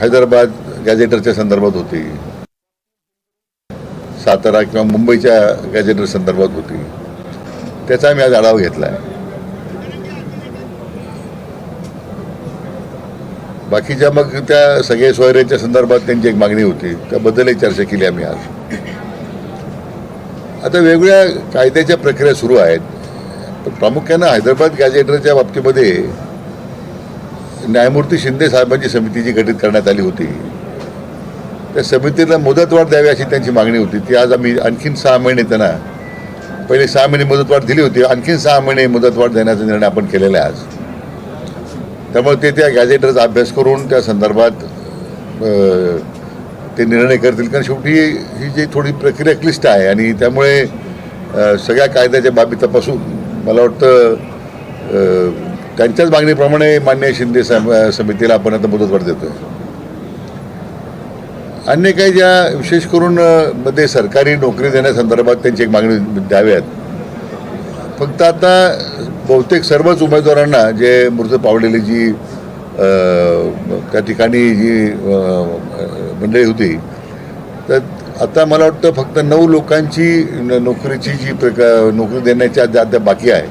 हैदराबाद गॅजेटरच्या संदर्भात होती, सातारा किंवा मुंबईच्या गॅजेटर संदर्भात होती, त्याचा आम्ही आज आढावा घेतला आहे. बाकीच्या मग त्या सगळे सोयऱ्यांच्या संदर्भात त्यांची एक मागणी होती, त्याबद्दलही चर्चा केली आम्ही आज. आता वेगवेगळ्या कायद्याच्या प्रक्रिया सुरू आहेत, पण प्रामुख्यानं हैदराबाद गॅजेटरच्या बाबतीमध्ये न्यायमूर्ती शिंदे साहेबांची समिती जी गठीत करण्यात आली होती, त्या समितीला मुदतवाढ द्यावी अशी त्यांची मागणी होती. ती आज आम्ही आणखीन 6 महिने त्यांना, पहिले 6 महिने मुदतवाढ दिली होती, आणखीन 6 महिने मुदतवाढ देण्याचा निर्णय आपण केलेला आहे आज. त्यामुळे ते त्या गॅजेटरचा अभ्यास करून त्या संदर्भात ते निर्णय करतील. कारण शेवटी ही जी थोडी प्रक्रिया क्लिष्ट आहे आणि त्यामुळे सगळ्या कायद्याच्या बाबी तपासून मला वाटतं त्यांच्याच मागणीप्रमाणे माननीय शिंदे समितीला आपण आता मुदतवाढ देतो आहे. अन्य काही ज्या विशेष करून मध्ये सरकारी नोकरी देण्यासंदर्भात त्यांची एक मागणी द्याव्यात. फक्त आता बहुतेक सर्वच उमेदवारांना जे मृत पावलेली जी त्या ठिकाणी जी मंडळी होती, तर आता मला वाटतं फक्त 9 लोकांची नोकरीची जी नोकरी देण्याच्या ज्या बाकी आहे,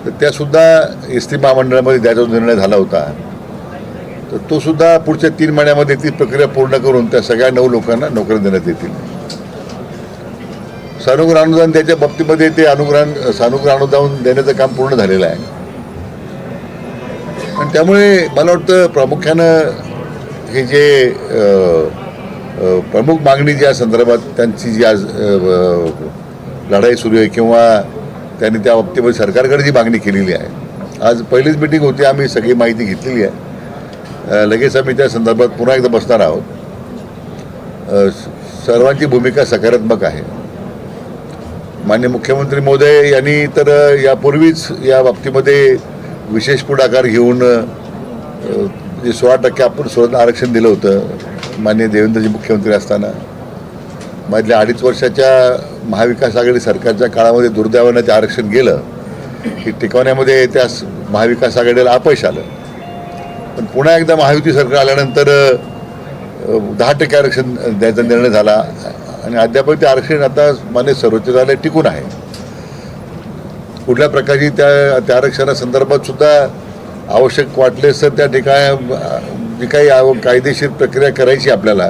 तर त्यासुद्धा एस टी महामंडळामध्ये द्यायचा निर्णय झाला होता. तर तो सुद्धा पुढच्या 3 महिन्यामध्ये ती प्रक्रिया पूर्ण करून त्या सगळ्या 9 लोकांना नोकरी देण्यात येतील. सानुग्रह अनुदान त्याच्या बाबतीमध्ये ते सानुग्रह अनुदान देण्याचं काम पूर्ण झालेलं आहे. आणि त्यामुळे मला वाटतं प्रामुख्यानं हे जे प्रमुख मागणी ज्या संदर्भात त्यांची जी आज लढाई सुरू आहे किंवा त्यांनी त्या बाबतीमध्ये सरकारकडे जी मागणी केलेली आहे, आज पहिलीच मिटिंग होती, आम्ही सगळी माहिती घेतलेली आहे. लगेच आम्ही त्या संदर्भात पुन्हा एकदा बसणार आहोत. सर्वांची भूमिका सकारात्मक आहे. माननीय मुख्यमंत्री महोदय यांनी तर यापूर्वीच या बाबतीमध्ये विशेष पुढाकार घेऊन जे 16% आपण स्वतः आरक्षण दिलं होतं माननीय देवेंद्रजी मुख्यमंत्री असताना. मधल्या 2.5 वर्षाच्या महाविकास आघाडी सरकारच्या काळामध्ये दुर्दैवानं ते आरक्षण गेलं की टिकवण्यामध्ये त्या महाविकास आघाडीला अपयश आलं. पण पुन्हा एकदा महायुती सरकार आल्यानंतर 10% आरक्षण द्यायचा निर्णय झाला आणि अद्याप ते आरक्षण आता मान्य सर्वोच्च न्यायालयात टिकून आहे. कुठल्या प्रकारची त्या आरक्षणासंदर्भात सुद्धा आवश्यक वाटलेस तर त्या ठिकाणी जी काही कायदेशीर प्रक्रिया करायची आपल्याला,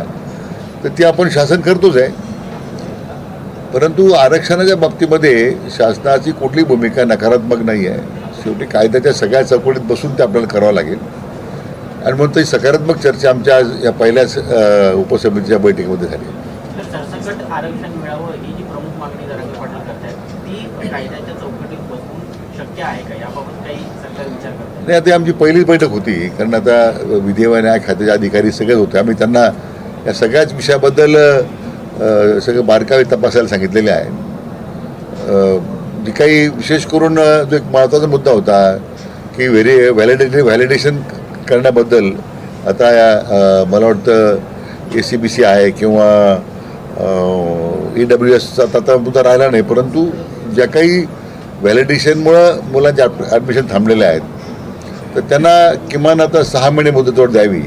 तर ती आपण शासन करतोच आहे. परंतु आरक्षणाच्या बाबतीमध्ये शासनाची कुठली भूमिका नकारात्मक नाही आहे. शेवटी कायद्याच्या सगळ्या चौकटीत बसून ते आपल्याला करावं लागेल. आणि म्हणून ती सकारात्मक चर्चा आमच्या आज या पहिल्याच उपसमितीच्या बैठकीमध्ये झाली. सरसकट आरक्षण मिळावं ही जी प्रमुख मागणी जरांगे पाटील करतायत, ती कायद्याच्या चौकटीत बसून शक्य आहे का, याबाबत काही सरकार विचार करतात? नाही, आता आमची पहिलीच बैठक होती, कारण आता विधी व न्याय खात्याचे अधिकारी सगळेच होते. आम्ही त्यांना या सगळ्याच विषयाबद्दल सगळं बारकावे तपासायला सांगितलेले आहे. जी काही विशेष करून जो एक महत्त्वाचा मुद्दा होता की व्हॅलिडेशन करण्याबद्दल आता मला वाटतं ACBC आहे किंवा EWSचा आता मुद्दा राहिला नाही, परंतु ज्या काही व्हॅलिडेशनमुळं मुलांचे ॲडमिशन थांबलेले आहेत, तर त्यांना किमान आता 6 महिने मुदतवाढ द्यावी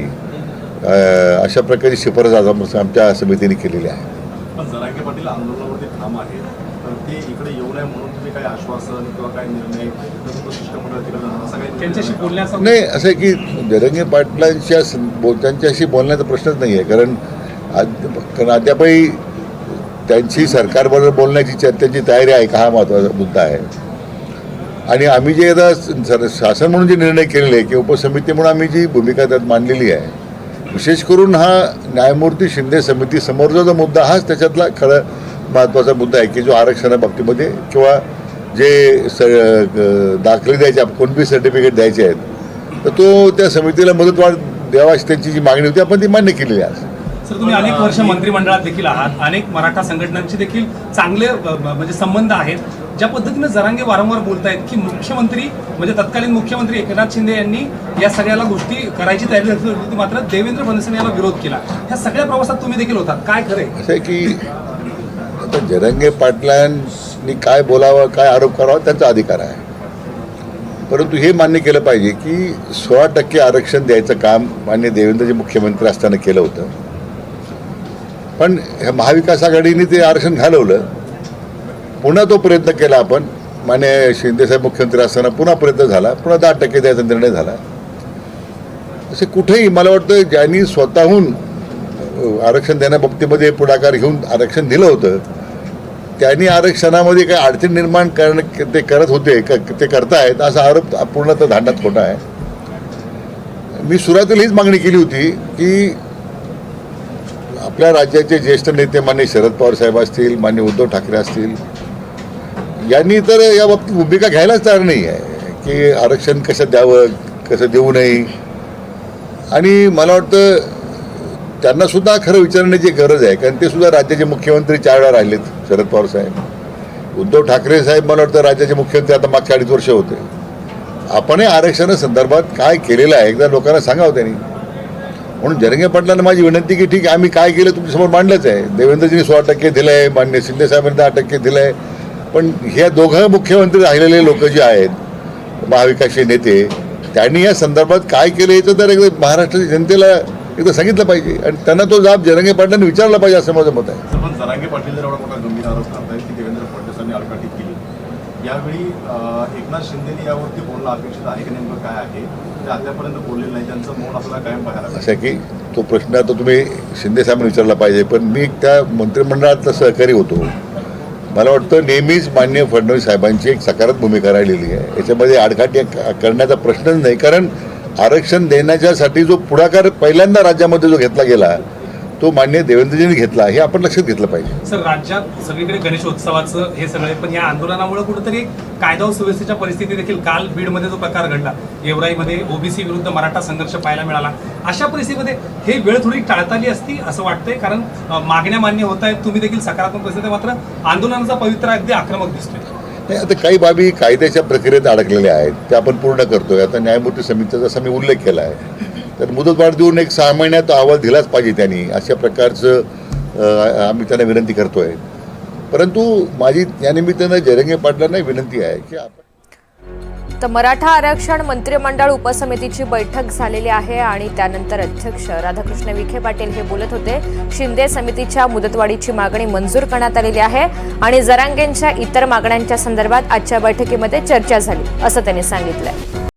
अशा प्रकारची शिफारस आज आमच्या समितीने केलेली आहे. जरांगे पाटील आंदोलनावरती ठाम आहे, तर ते इकडे येऊ नये म्हणून तुम्ही काही आश्वासन किंवा काही निर्णय त्यांच्याशी बोलण्याचं नाही, असं आहे की जरांगे त्यांच्याशी बोलण्याचा प्रश्नच नाही आहे. कारण अद्यापही त्यांची सरकारबरोबर बोलण्याची त्यांची तयारी आहे का, हा महत्त्वाचा मुद्दा आहे. आणि आम्ही जे आता शासन म्हणून जे निर्णय केलेले आहे किंवा उपसमिती म्हणून आम्ही जी भूमिका त्यात मांडलेली आहे, विशेष करून हा न्यायमूर्ती शिंदे समितीसमोरचा जो मुद्दा हाच त्याच्यातला खरं महत्त्वाचा मुद्दा आहे की जो आरक्षणाबाबतीमध्ये किंवा जे दाखले द्यायचे, कोणबी सर्टिफिकेट द्यायचे आहेत, तर तो त्या समितीला मुदतवाढ द्यावा अशी त्यांची जी मागणी होती आपण ती मान्य केलेली आहे. सर, तुम्ही अनेक वर्ष मंत्रिमंडळात देखील आहात, अनेक मराठा संघटनांचे देखील चांगले म्हणजे संबंध आहेत. ज्या पद्धतीनं जरांगे वारंवार बोलतायत की मुख्यमंत्री म्हणजे तत्कालीन मुख्यमंत्री एकनाथ शिंदे यांनी या सगळ्याला गोष्टी करायची तयारी होती, मात्र देवेंद्र फडणवीस याला विरोध केला. ह्या सगळ्या प्रवासात तुम्ही देखील होतात, काय खरंय? असं आहे की आता जरांगे पाटलांनी काय बोलावं, काय आरोप करावा त्यांचा अधिकार आहे. परंतु हे मान्य केलं पाहिजे की 16% आरक्षण द्यायचं काम मान्य देवेंद्रजी मुख्यमंत्री असताना केलं होतं, पण ह्या महाविकास आघाडीने ते आरक्षण घालवलं. पुन्हा तो प्रयत्न केला आपण, मान्य शिंदेसाहेब मुख्यमंत्री असताना पुन्हा प्रयत्न झाला, पुन्हा 10% द्यायचा निर्णय झाला. असे कुठेही मला वाटतं ज्यांनी स्वतःहून आरक्षण देण्याबाबतीमध्ये पुढाकार घेऊन आरक्षण दिलं होतं त्यांनी आरक्षणामध्ये काही अडचण निर्माण करणं ते करत होते ते करतायत असा आरोप पूर्णतः धांडात खोटा आहे. मी सुरुवातीला हीच मागणी केली होती की आपल्या राज्याचे ज्येष्ठ नेते मान्य शरद पवार साहेब असतील, मान्य उद्धव ठाकरे असतील, यांनी तर या बाबतीत भूमिका घ्यायलाच तयार नाही आहे की आरक्षण कसं द्यावं, कसं देऊ नये. आणि मला वाटतं त्यांनासुद्धा खरं विचारण्याची गरज आहे, कारण ते सुद्धा राज्याचे मुख्यमंत्री 4 वेळा राहिलेत. शरद पवार साहेब, उद्धव ठाकरे साहेब मला वाटतं राज्याचे मुख्यमंत्री आता मागच्या 2.5 वर्ष होते. आपणही आरक्षणासंदर्भात काय केलेलं आहे एकदा लोकांना सांगावं त्यांनी. म्हणून जरंगे पाटलांना माझी विनंती की ठीक आहे, आम्ही काय केलं तुमच्यासमोर मांडलंच आहे. देवेंद्रजींनी 16% दिलं आहे, मान्य शिंदेसाहेबांनी 10% दिलं आहे, पण ह्या दोघं मुख्यमंत्री राहिलेले लोक जे आहेत महाविकासचे नेते त्यांनी या संदर्भात काय केलं याचं तर एकदा महाराष्ट्राच्या जनतेला एकदा सांगितलं पाहिजे आणि त्यांना तो जाब जरंगे पाटलांनी विचारला पाहिजे असं माझं मत आहे. पण जरांगे पाटील जर एवढा मोठा गंभीर आरोप करतायत की देवेंद्र फडणवीसांनी आडकाठी केली, यावेळी एकनाथ शिंदेनी यावरती बोलणं अपेक्षित आहे की नेमकं काय आहे ते अद्यापर्यंत बोललेलं नाही, त्यांचं मौन आपल्याला कायम पाहायला मिळालं. असं की तो प्रश्न आता तुम्ही शिंदेसाहेबांनी विचारला पाहिजे, पण मी त्या मंत्रिमंडळातला सहकारी होतो. मला वाटतं नेहमीच मान्य फडणवीस साहेबांची एक सकारात्मक भूमिका राहिलेली आहे. याच्यामध्ये आडकाठी करण्याचा प्रश्नच नाही, कारण आरक्षण देण्याच्यासाठी जो पुढाकार पहिल्यांदा राज्यामध्ये जो घेतला गेला तो मान्य देवेंद्रजींनी घेतला, हे आपण लक्षात घेतलं पाहिजे. सर, राज्यात सगळीकडे गणेशोत्सवाचं हे सगळे, पण या आंदोलनामुळे कुठेतरी कायदा व सुव्यवस्थेच्या परिस्थिती देखील काल बीडमध्ये जो प्रकार घडला, गेवराईमध्ये ओबीसी विरुद्ध मराठा संघर्ष पाहायला मिळाला, अशा परिस्थितीमध्ये हे वेळ थोडी टाळता आली असती असं वाटतंय, कारण मागण्या मान्य होत आहेत, तुम्ही देखील सकारात्मक परिस्थिती, मात्र आंदोलनाचा पवित्रा अगदी आक्रमक दिसतोय. नाही, आता काही बाबी कायद्याच्या प्रक्रियेत अडकलेल्या आहेत त्या आपण पूर्ण करतोय. आता न्यायमूर्ती समितीचा जसा मी उल्लेख केला आहे, तर मुदतवाढ देऊन एक 6 महिन्यात अहवाल दिलाच पाहिजे त्यांनी, अशा प्रकारचं आम्ही त्यांना विनंती करतोय. परंतु माझी या निमित्तानं जरंगे पाटलांना विनंती आहे की आपण तर मराठा आरक्षण मंत्रिमंडळ उपसमितीची बैठक झालेली आहे आणि त्यानंतर अध्यक्ष राधाकृष्ण विखे पाटील हे बोलत होते. शिंदे समितीच्या मुदतवाढीची मागणी मंजूर करण्यात आलेली आहे आणि जरांगेंच्या इतर मागण्यांच्या संदर्भात आजच्या बैठकीमध्ये चर्चा झाली असं त्यांनी सांगितलंय.